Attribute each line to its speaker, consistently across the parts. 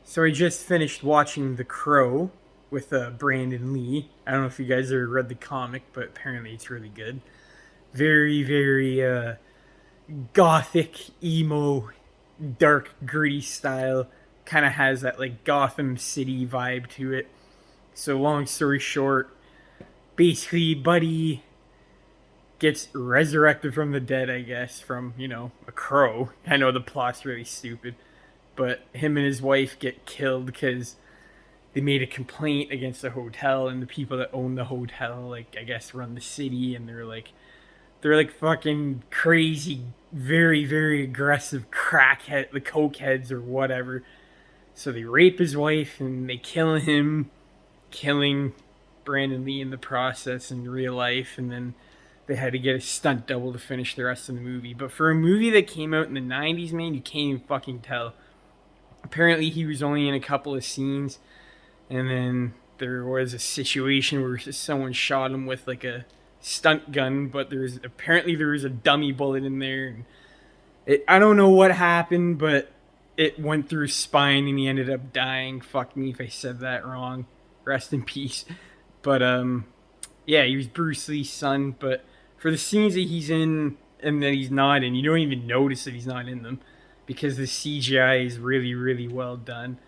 Speaker 1: So I just finished watching The Crow with Brandon Lee. I don't know if you guys ever read the comic, but apparently it's really good. Very, very gothic, emo, dark, gritty style. Kind of has that like Gotham City vibe to it. So long story short, basically Buddy gets resurrected from the dead, I guess, from, a crow. I know the plot's really stupid, but him and his wife get killed because they made a complaint against the hotel, and the people that own the hotel, like, I guess, run the city, and they're like fucking crazy, very, very aggressive crackhead, the cokeheads or whatever. So they rape his wife and they kill him, killing Brandon Lee in the process in real life, and then they had to get a stunt double to finish the rest of the movie. But for a movie that came out in the 90s, man, you can't even fucking tell. Apparently, he was only in a couple of scenes, and then there was a situation where someone shot him with like a stunt gun, but there was a dummy bullet in there. And I don't know what happened, but it went through his spine and he ended up dying. Fuck me if I said that wrong. Rest in peace. But yeah, he was Bruce Lee's son. But for the scenes that he's in and that he's not in, you don't even notice that he's not in them because the CGI is really, really well done.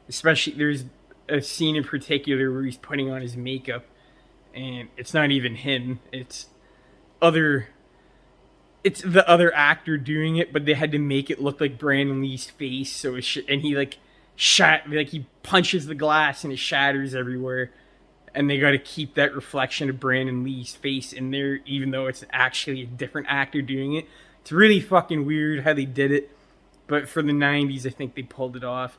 Speaker 1: Especially there's a scene in particular where he's putting on his makeup, and it's not even him. Other it's the other actor doing it, but they had to make it look like Brandon Lee's face. And he like he punches the glass and it shatters everywhere, and they got to keep that reflection of Brandon Lee's face in there, even though it's actually a different actor doing it. It's really fucking weird how they did it, but for the '90s, I think they pulled it off.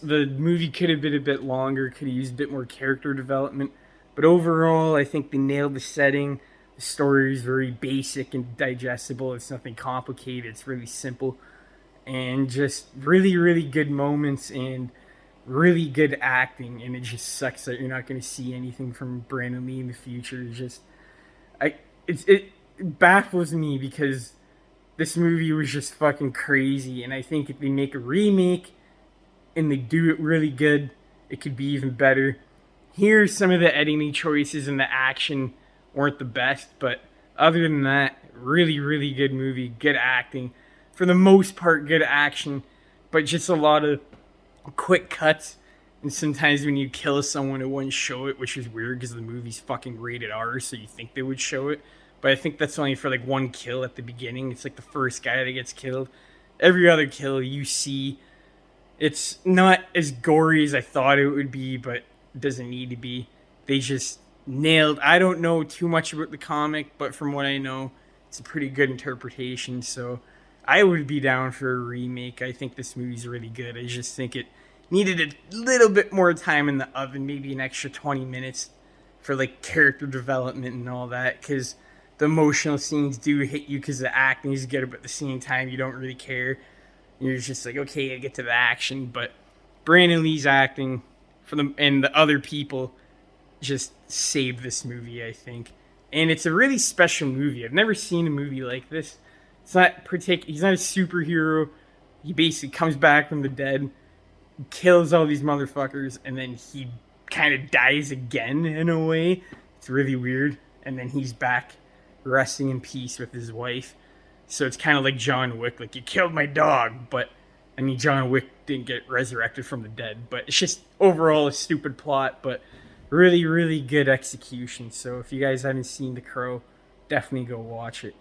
Speaker 1: The movie could have been a bit longer, could have used a bit more character development, but overall, I think they nailed the setting. The story is very basic and digestible. It's nothing complicated. It's really simple, and just really, really good moments and really good acting. And it just sucks that you're not going to see anything from Brandon Lee in the future. I, it baffles me because this movie was just fucking crazy. And I think if they make a remake and they do it really good, it could be even better. Here, some of the editing choices and the action weren't the best, but other than that, really, really good movie, good acting. For the most part, good action, but just a lot of quick cuts. And sometimes when you kill someone, it wouldn't show it, which is weird because the movie's fucking rated R, so you think they would show it. But I think that's only for like one kill at the beginning. It's like the first guy that gets killed. Every other kill you see, it's not as gory as I thought it would be, but it doesn't need to be. They just nailed. I don't know too much about the comic, but from what I know, it's a pretty good interpretation. So I would be down for a remake. I think this movie's really good. I just think it needed a little bit more time in the oven, maybe an extra 20 minutes for like character development and all that, because the emotional scenes do hit you because the acting is good, but at the same time you don't really care. You're just like, okay, I get to the action. But Brandon Lee's acting and the other people just saved this movie, I think. And it's a really special movie. I've never seen a movie like this. It's not he's not a superhero. He basically comes back from the dead, kills all these motherfuckers, and then he kind of dies again in a way. It's really weird. And then he's back resting in peace with his wife. So it's kind of like John Wick, like, you killed my dog, but I mean, John Wick didn't get resurrected from the dead. But it's just overall a stupid plot, but really, really good execution. So if you guys haven't seen The Crow, definitely go watch it.